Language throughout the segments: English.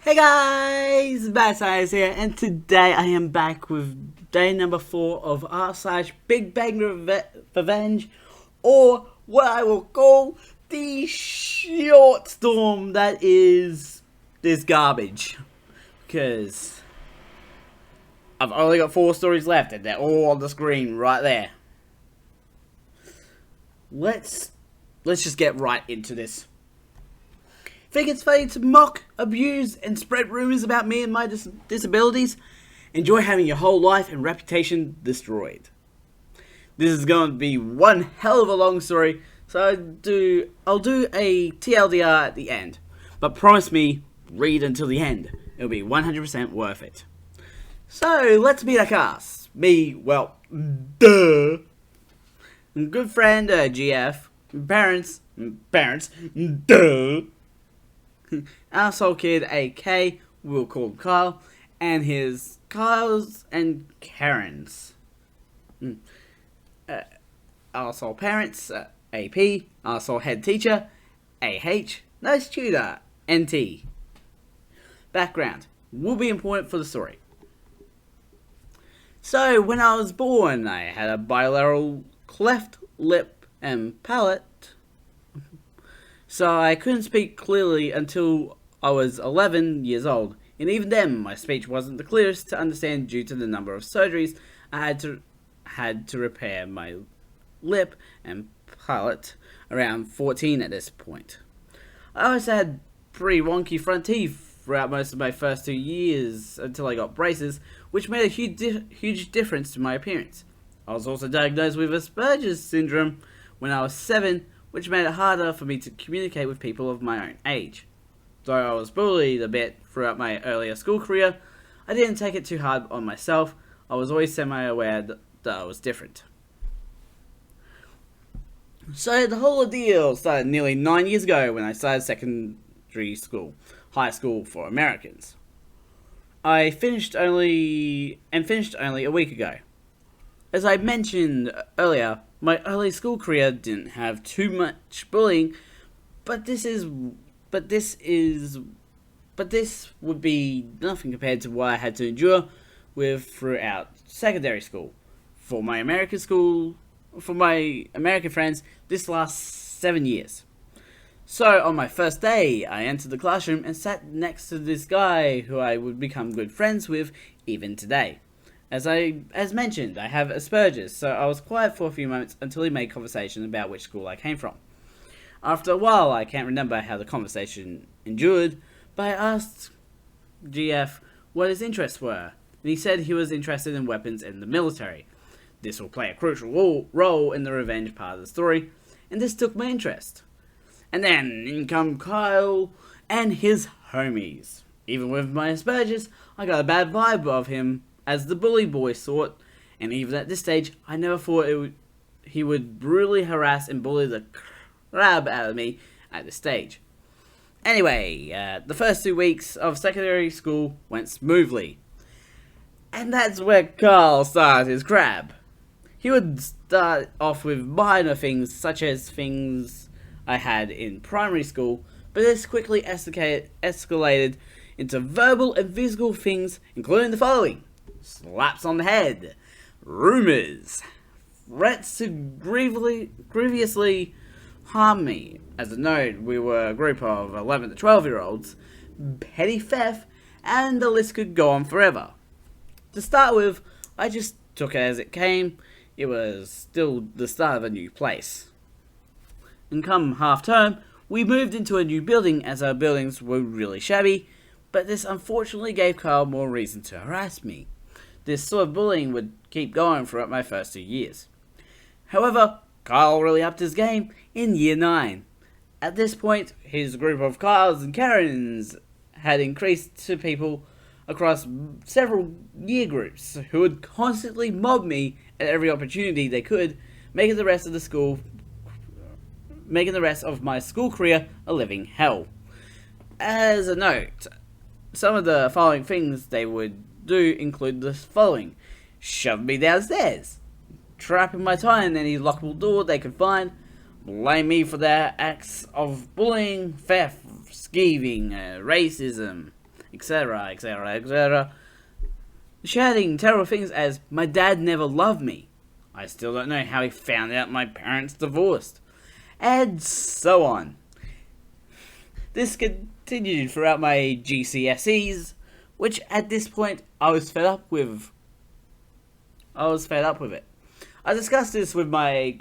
Hey guys, BigBangRevenge here, and today I am back with day number 4 of r/BigBangRevenge, or what I will call the short storm that is this garbage. Because I've only got 4 stories left, and they're all on the screen right there. Let's just get right into this. Think it's funny to mock, abuse, and spread rumors about me and my disabilities? Enjoy having your whole life and reputation destroyed. This is going to be one hell of a long story, so I'll do a TLDR at the end. But promise me, read until the end. It'll be 100% worth it. So, let's meet our cast. Me, well, duh. Good friend, GF. Parents, duh. Asshole kid, AK, we'll call him Kyle, and his Kyles and Karens. Asshole parents, AP, asshole head teacher, AH, nice tutor, NT. Background will be important for the story. So, when I was born, I had a bilateral cleft lip and palate. So I couldn't speak clearly until I was 11 years old, and even then my speech wasn't the clearest to understand due to the number of surgeries I had to repair my lip and palate, around 14 at this point. I also had pretty wonky front teeth throughout most of my first 2 years until I got braces, which made a huge difference to my appearance. I was also diagnosed with Asperger's syndrome when I was 7, which made it harder for me to communicate with people of my own age. Though I was bullied a bit throughout my earlier school career, I didn't take it too hard on myself. I was always semi-aware that I was different. So the whole ordeal started nearly 9 years ago when I started secondary school, high school for Americans. I finished only a week ago. As I mentioned earlier, my early school career didn't have too much bullying, but this would be nothing compared to what I had to endure with throughout secondary school. For my American friends, this lasts 7 years. So on my first day, I entered the classroom and sat next to this guy who I would become good friends with even today. As mentioned, I have Asperger's, so I was quiet for a few moments until he made conversation about which school I came from. After a while, I can't remember how the conversation endured, but I asked GF what his interests were, and he said he was interested in weapons and the military. This will play a crucial role in the revenge part of the story, and this took my interest. And then in come Kyle and his homies. Even with my Asperger's, I got a bad vibe of him as the bully boy sort, and even at this stage, I never thought he would brutally harass and bully the crap out of me at this stage. Anyway, the first 2 weeks of secondary school went smoothly. And that's where Carl started his crap. He would start off with minor things, such as things I had in primary school, but this quickly escalated into verbal and physical things, including the following: slaps on the head, rumors, threats to grievously harm me. As a note, we were a group of 11 to 12-year-olds, petty theft, and the list could go on forever. To start with, I just took it as it came. It was still the start of a new place. And come half-term, we moved into a new building as our buildings were really shabby, but this unfortunately gave Carl more reason to harass me. This sort of bullying would keep going throughout my first 2 years. However, Kyle really upped his game in year 9. At this point, his group of Kyles and Karens had increased to people across several year groups who would constantly mob me at every opportunity they could, making the rest of my school career a living hell. As a note, some of the following things they would do include the following: shove me downstairs, trap in my tie in any lockable door they could find, blame me for their acts of bullying, theft, skeeving, racism, etc., etc., etc., shouting terrible things as, "My dad never loved me. I still don't know how he found out my parents divorced," and so on. This continued throughout my GCSEs, which at this point I was fed up with. It. I discussed this with my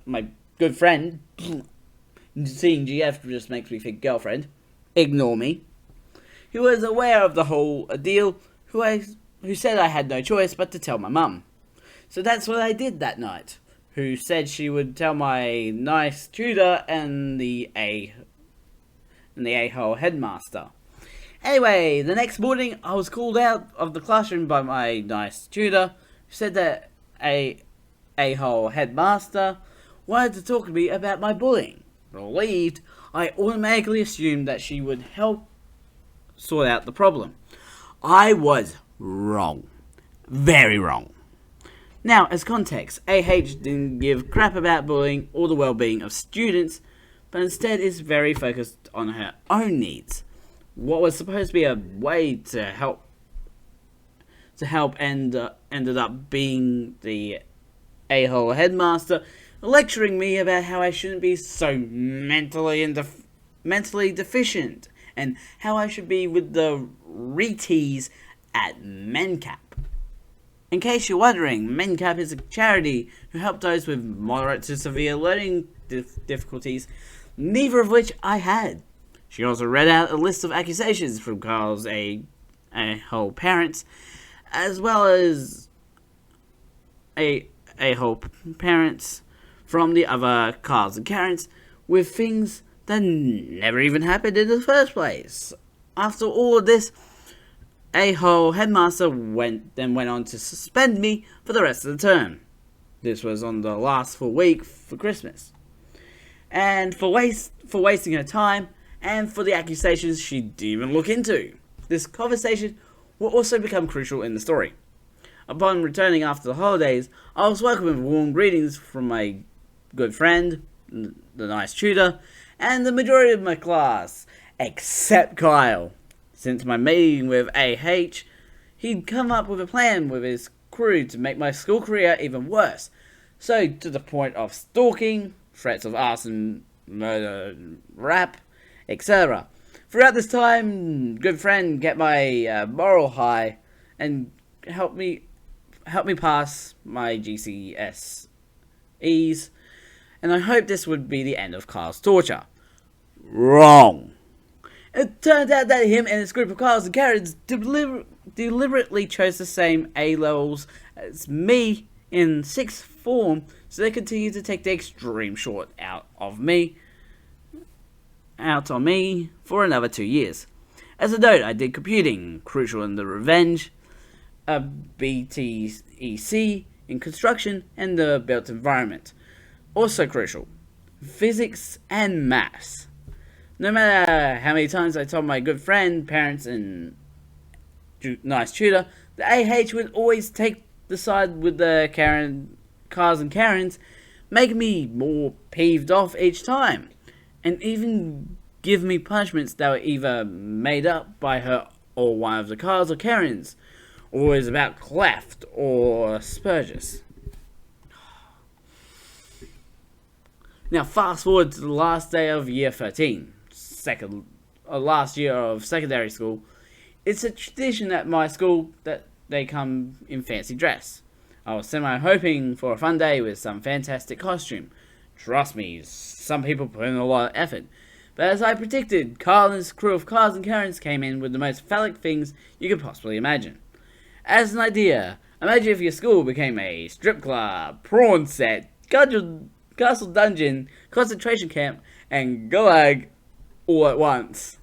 my good friend. Seeing GF just makes me think girlfriend. Ignore me. Who was aware of the whole deal, who said I had no choice but to tell my mum. So that's what I did that night. Who said she would tell my nice tutor and the a-hole headmaster. Anyway, the next morning I was called out of the classroom by my nice tutor, who said that a-hole headmaster wanted to talk to me about my bullying. Relieved, I automatically assumed that she would help sort out the problem. I was wrong. Very wrong. Now, as context, AH didn't give crap about bullying or the well-being of students, but instead is very focused on her own needs. What was supposed to be a way to help ended up being the a-hole headmaster lecturing me about how I shouldn't be so mentally deficient and how I should be with the retees at MenCap. In case you're wondering, MenCap is a charity who help those with moderate to severe learning difficulties, neither of which I had. She also read out a list of accusations from Carl's a-hole parents, as well as a-hole parents from the other Carls and Karens, with things that never even happened in the first place. After all of this, a-hole headmaster went on to suspend me for the rest of the term. This was on the last full week for Christmas. And for wasting her time, and for the accusations she didn't even look into. This conversation will also become crucial in the story. Upon returning after the holidays, I was welcomed with warm greetings from my good friend, the nice tutor, and the majority of my class, except Kyle. Since my meeting with AH, he'd come up with a plan with his crew to make my school career even worse. So, to the point of stalking, threats of arson, murder, rap, etc. Throughout this time, good friend kept my moral high and helped me pass my GCSEs, and I hoped this would be the end of Kyle's torture. Wrong. It turned out that him and his group of Kyles and Karens deliberately chose the same A-levels as me in 6th form, so they continued to take the extreme short out on me for another 2 years. As a note, I did computing, crucial in the Revenge, a BTEC in construction and the built environment, also crucial, physics and maths. No matter how many times I told my good friend, parents, and nice tutor, the AH would always take the side with the Cars and Karens, making me more peeved off each time, and even give me punishments that were either made up by her or one of the Cars or Karens, or was about cleft or Spurgus. Now fast forward to the last day of year 13. Last year of secondary school. It's a tradition at my school that they come in fancy dress. I was hoping for a fun day with some fantastic costume. Trust me, some people put in a lot of effort. But as I predicted, Carl and his crew of Cars and Karens came in with the most phallic things you could possibly imagine. As an idea, imagine if your school became a strip club, prawn set, castle dungeon, concentration camp, and gulag all at once.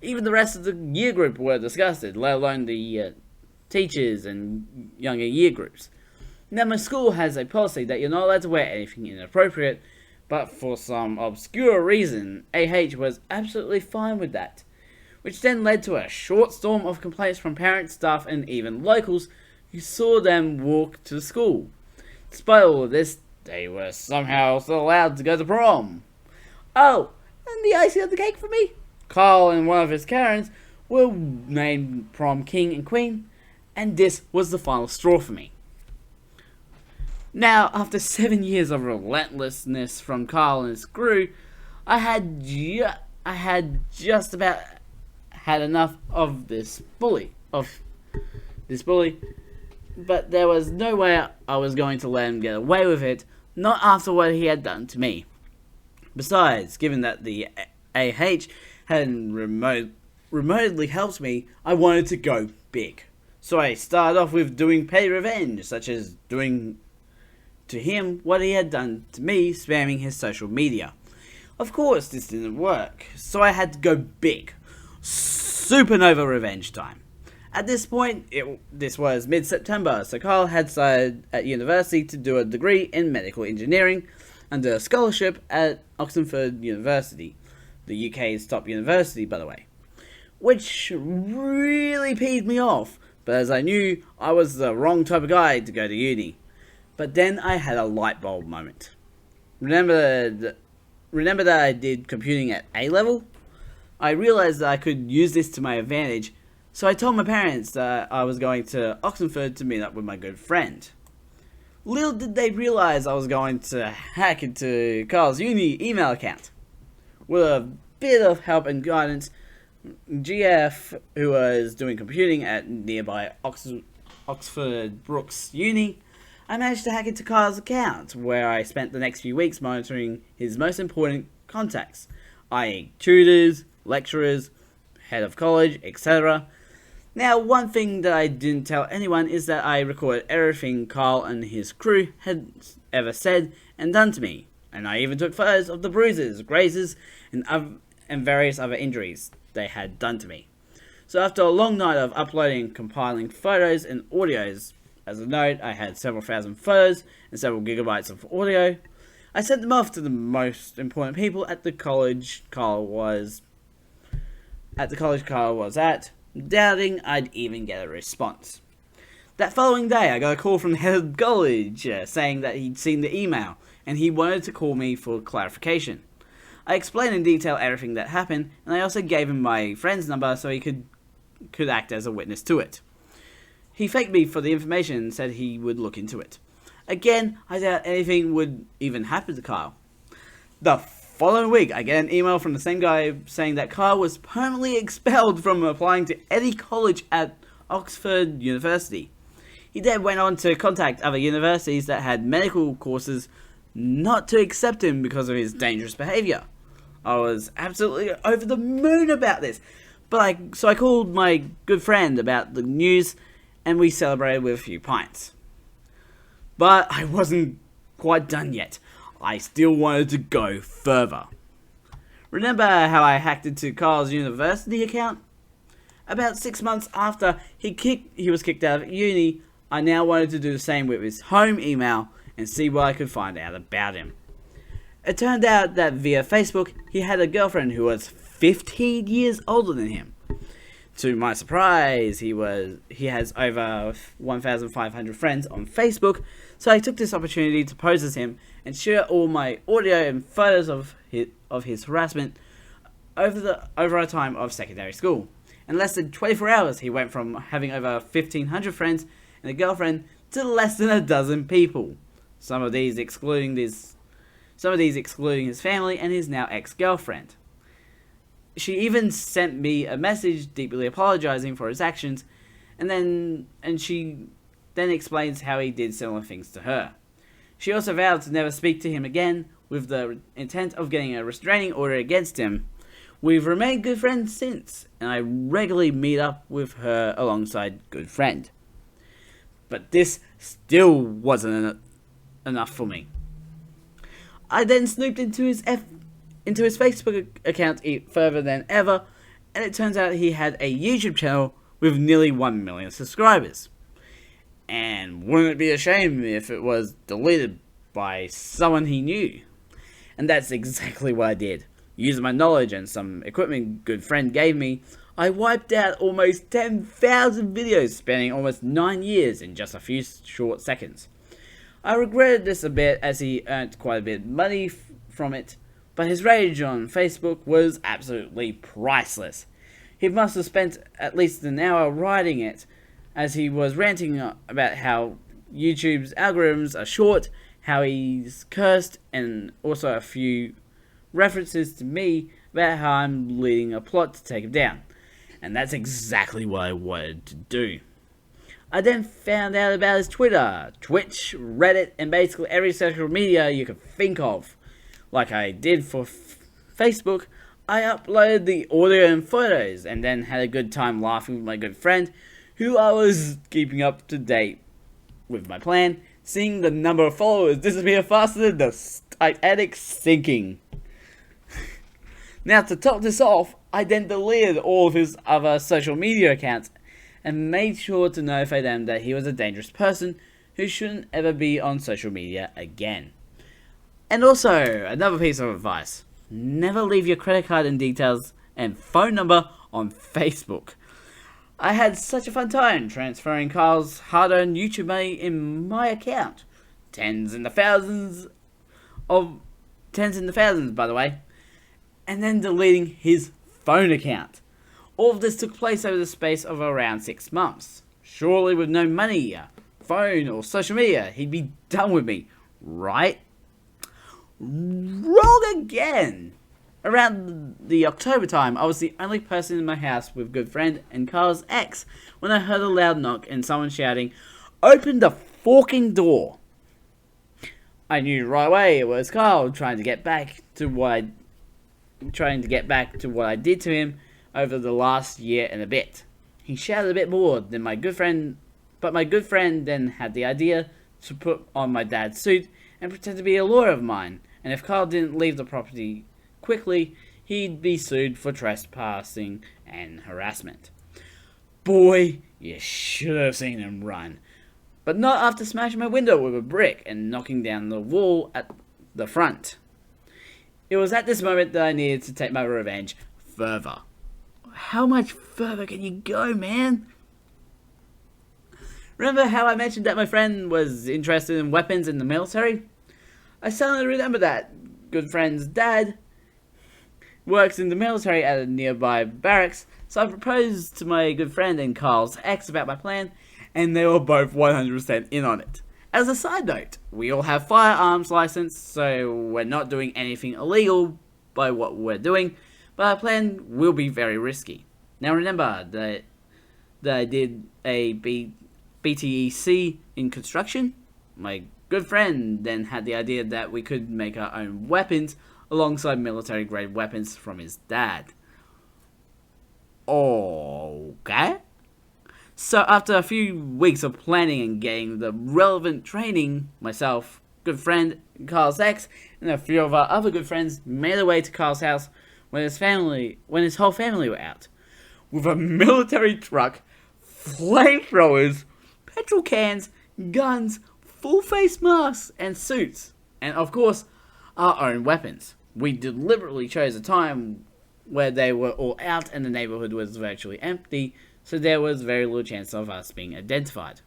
Even the rest of the year group were disgusted, let alone the teachers and younger year groups. Now, my school has a policy that you're not allowed to wear anything inappropriate, but for some obscure reason, AH was absolutely fine with that, which then led to a short storm of complaints from parents, staff, and even locals who saw them walk to school. Despite all of this, they were somehow still allowed to go to prom. Oh, and the icing on the cake for me? Carl and one of his Karens were named prom king and queen, and this was the final straw for me. Now, after 7 years of relentlessness from Kyle and his crew, I had just about had enough of this bully, but there was no way I was going to let him get away with it, not after what he had done to me. Besides, given that the AH hadn't remotely helped me, I wanted to go big. So I started off with doing petty revenge, such as doing to him what he had done to me, spamming his social media. Of course, this didn't work, so I had to go big. Supernova revenge time. At this point, this was mid-September, so Kyle had started at university to do a degree in medical engineering under a scholarship at Oxford University, the UK's top university, by the way. Which really peeved me off, but as I knew, I was the wrong type of guy to go to uni. But then I had a light bulb moment. Remember that I did computing at A level? I realized that I could use this to my advantage, so I told my parents that I was going to Oxford to meet up with my good friend. Little did they realize I was going to hack into Carl's uni email account. With a bit of help and guidance, GF, who was doing computing at nearby Oxford Brookes Uni, I managed to hack into Kyle's account, where I spent the next few weeks monitoring his most important contacts, i.e. tutors, lecturers, head of college, etc. Now, one thing that I didn't tell anyone is that I recorded everything Kyle and his crew had ever said and done to me, and I even took photos of the bruises, grazes, and various other injuries they had done to me. So after a long night of uploading and compiling photos and audios, as a note, I had several thousand photos and several gigabytes of audio. I sent them off to the most important people at the college Kyle was at, doubting I'd even get a response. That following day, I got a call from the head of college saying that he'd seen the email and he wanted to call me for clarification. I explained in detail everything that happened, and I also gave him my friend's number so he could act as a witness to it. He thanked me for the information and said he would look into it. Again, I doubt anything would even happen to Kyle. The following week, I get an email from the same guy saying that Kyle was permanently expelled from applying to any college at Oxford University. He then went on to contact other universities that had medical courses not to accept him because of his dangerous behaviour. I was absolutely over the moon about this, so I called my good friend about the news, and we celebrated with a few pints. But I wasn't quite done yet. I still wanted to go further. Remember how I hacked into Kyle's university account? About 6 months after he was kicked out of uni, I now wanted to do the same with his home email and see what I could find out about him. It turned out that via Facebook, he had a girlfriend who was 15 years older than him. To my surprise, he has over 1,500 friends on Facebook, so I took this opportunity to pose as him and share all my audio and photos of his harassment over a time of secondary school. In less than 24 hours, he went from having over 1,500 friends and a girlfriend to less than a dozen people. Some of these excluding his family and his now ex-girlfriend. She even sent me a message deeply apologizing for his actions, and she then explains how he did similar things to her. She also vowed to never speak to him again, with the intent of getting a restraining order against him. We've remained good friends since, and I regularly meet up with her alongside good friend. But this still wasn't enough for me. I then snooped into his Facebook account further than ever, and it turns out he had a YouTube channel with nearly 1 million subscribers. And wouldn't it be a shame if it was deleted by someone he knew? And that's exactly what I did. Using my knowledge and some equipment good friend gave me, I wiped out almost 10,000 videos spanning almost 9 years in just a few short seconds. I regretted this a bit as he earned quite a bit of money from it, but his rage on Facebook was absolutely priceless. He must have spent at least an hour writing it, as he was ranting about how YouTube's algorithms are short, how he's cursed, and also a few references to me about how I'm leading a plot to take him down. And that's exactly what I wanted to do. I then found out about his Twitter, Twitch, Reddit, and basically every social media you could think of. Like I did for Facebook, I uploaded the audio and photos, and then had a good time laughing with my good friend, who I was keeping up to date with my plan, seeing the number of followers disappear faster than the Titanic sinking. Now, to top this off, I then deleted all of his other social media accounts and made sure to notify them that he was a dangerous person who shouldn't ever be on social media again. And also, another piece of advice: never leave your credit card and details and phone number on Facebook. I had such a fun time transferring Carl's hard-earned YouTube money in my account. Tens in the thousands, by the way. And then deleting his phone account. All of this took place over the space of around 6 months. Surely with no money, phone, or social media, he'd be done with me, right? Wrong again! Around the October time, I was the only person in my house with good friend and Carl's ex when I heard a loud knock and someone shouting, "Open the forking door!" I knew right away it was Carl trying to get back to what I did to him over the last year and a bit. He shouted a bit more than my good friend, but my good friend then had the idea to put on my dad's suit and pretend to be a lawyer of mine, and if Carl didn't leave the property quickly, he'd be sued for trespassing and harassment. Boy, you should have seen him run. But not after smashing my window with a brick and knocking down the wall at the front. It was at this moment that I needed to take my revenge further. How much further can you go, man? Remember how I mentioned that my friend was interested in weapons in the military? I suddenly remember that good friend's dad works in the military at a nearby barracks, so I proposed to my good friend and Carl's ex about my plan, and they were both 100% in on it. As a side note, we all have firearms license, so we're not doing anything illegal by what we're doing, but our plan will be very risky. Now remember that I did a BTEC in construction. My good friend then had the idea that we could make our own weapons alongside military grade weapons from his dad. Okay. So after a few weeks of planning and getting the relevant training, myself, good friend, Carl's ex, and a few of our other good friends made their way to Carl's house when his whole family were out. With a military truck, flamethrowers, petrol cans, guns, full face masks, and suits. And of course, our own weapons. We deliberately chose a time where they were all out and the neighborhood was virtually empty, so there was very little chance of us being identified.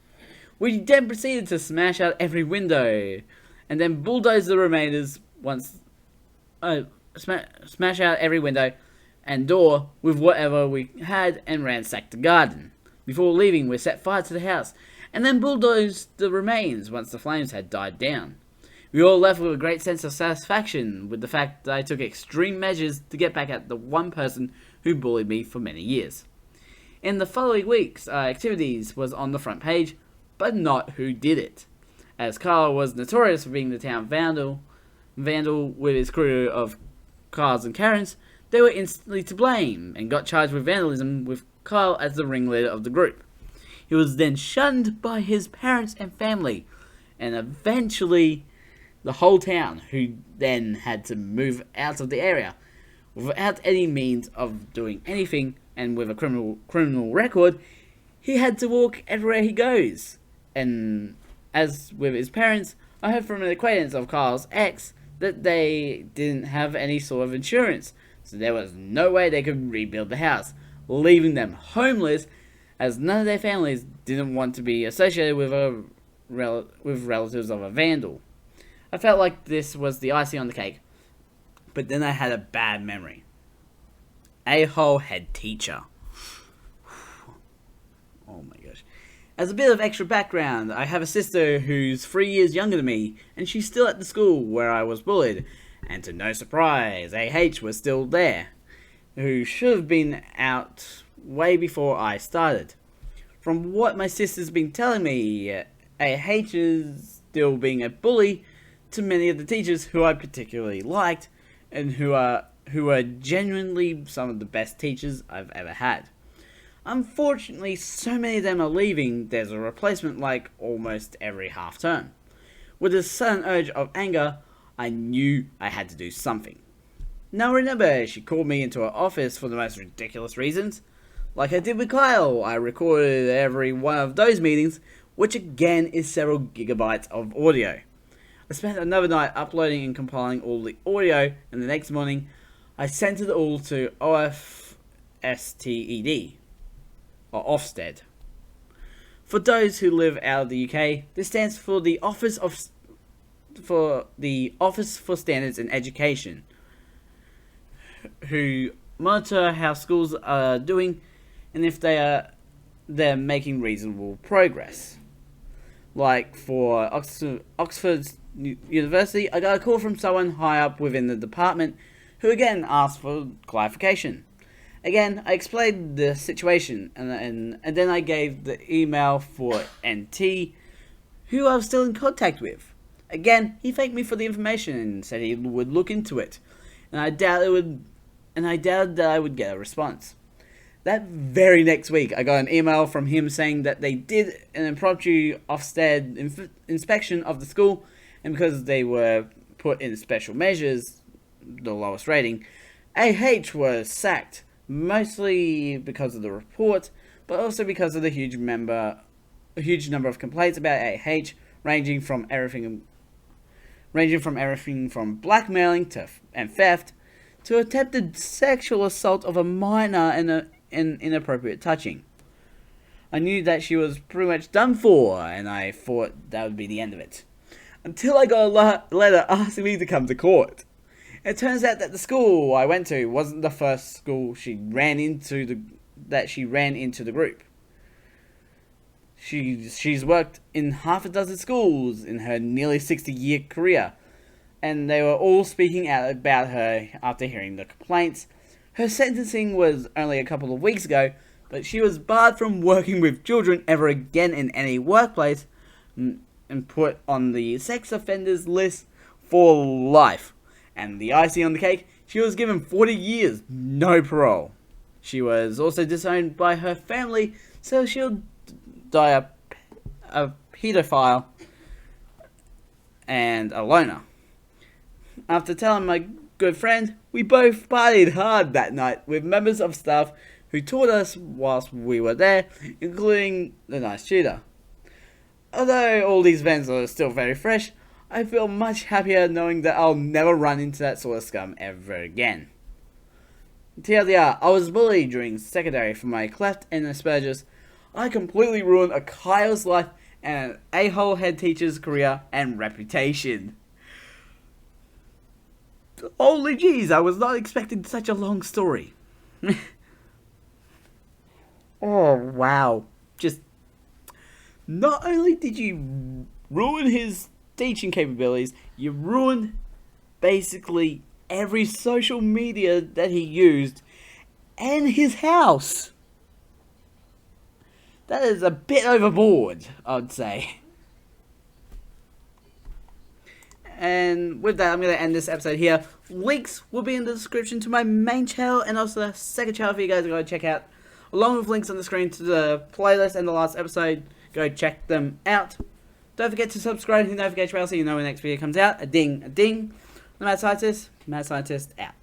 We then proceeded to smash out every window, and then bulldoze the remainders smash out every window and door with whatever we had and ransacked the garden. Before leaving, we set fire to the house, and then bulldozed the remains once the flames had died down. We all left with a great sense of satisfaction with the fact that I took extreme measures to get back at the one person who bullied me for many years. In the following weeks, our activities was on the front page, but not who did it. As Carl was notorious for being the town vandal with his crew of Carls and Karens, they were instantly to blame and got charged with vandalism with Carl as the ringleader of the group. He was then shunned by his parents and family, and eventually the whole town, who then had to move out of the area. Without any means of doing anything, and with a criminal record, he had to walk everywhere he goes. And as with his parents, I heard from an acquaintance of Carl's ex that they didn't have any sort of insurance, so there was no way they could rebuild the house, leaving them homeless, as none of their families didn't want to be associated with relatives of a vandal. I felt like this was the icing on the cake, but then I had a bad memory. A-hole head teacher. English. As a bit of extra background, I have a sister who's 3 years younger than me, and she's still at the school where I was bullied. And to no surprise, AH was still there, who should have been out way before I started. From what my sister's been telling me, AH is still being a bully to many of the teachers who I particularly liked, and who are genuinely some of the best teachers I've ever had. Unfortunately, so many of them are leaving, there's a replacement like almost every half term. With a sudden urge of anger, I knew I had to do something. Now remember, she called me into her office for the most ridiculous reasons. Like I did with Kyle, I recorded every one of those meetings, which again is several gigabytes of audio. I spent another night uploading and compiling all the audio, and the next morning, I sent it all to OFSTED. Or Ofsted. For those who live out of the UK, this stands for the Office for Standards in Education, who monitor how schools are doing and if they're making reasonable progress. Like for Oxford University, I got a call from someone high up within the department who again asked for clarification. Again, I explained the situation, and then I gave the email for NT, who I was still in contact with. Again, he thanked me for the information and said he would look into it, and I doubted that I would get a response. That very next week, I got an email from him saying that they did an impromptu Ofsted inspection of the school, and because they were put in special measures, the lowest rating, AH was sacked. Mostly because of the report, but also because of the huge number of complaints about AH, ranging from everything from blackmailing and theft to attempted sexual assault of a minor and inappropriate touching. I knew that she was pretty much done for, and I thought that would be the end of it. Until I got a letter asking me to come to court. It turns out that the school I went to wasn't the first school she ran into the group. She's worked in half a dozen schools in her nearly 60-year career, and they were all speaking out about her after hearing the complaints. Her sentencing was only a couple of weeks ago, but she was barred from working with children ever again in any workplace and put on the sex offenders list for life. And the icing on the cake, she was given 40 years, no parole. She was also disowned by her family, so she'll die a pedophile and a loner. After telling my good friend, we both partied hard that night with members of staff who taught us whilst we were there, including the nice tutor. Although all these events are still very fresh, I feel much happier knowing that I'll never run into that sort of scum ever again. TLDR, I was bullied during secondary for my cleft and Asperger's. I completely ruined a Kyle's life and an a-hole head teacher's career and reputation. Holy jeez, I was not expecting such a long story. Oh, wow. Just, not only did you ruin his teaching capabilities, you ruined basically every social media that he used and his house. That is a bit overboard, I'd say. And with that, I'm going to end this episode here. Links will be in the description to my main channel and also the second channel for you guys to go check out, along with links on the screen to the playlist and the last episode. Go check them out. Don't forget to subscribe to the notification bell so you know when the next video comes out. A ding, a ding. The Mad Scientist out.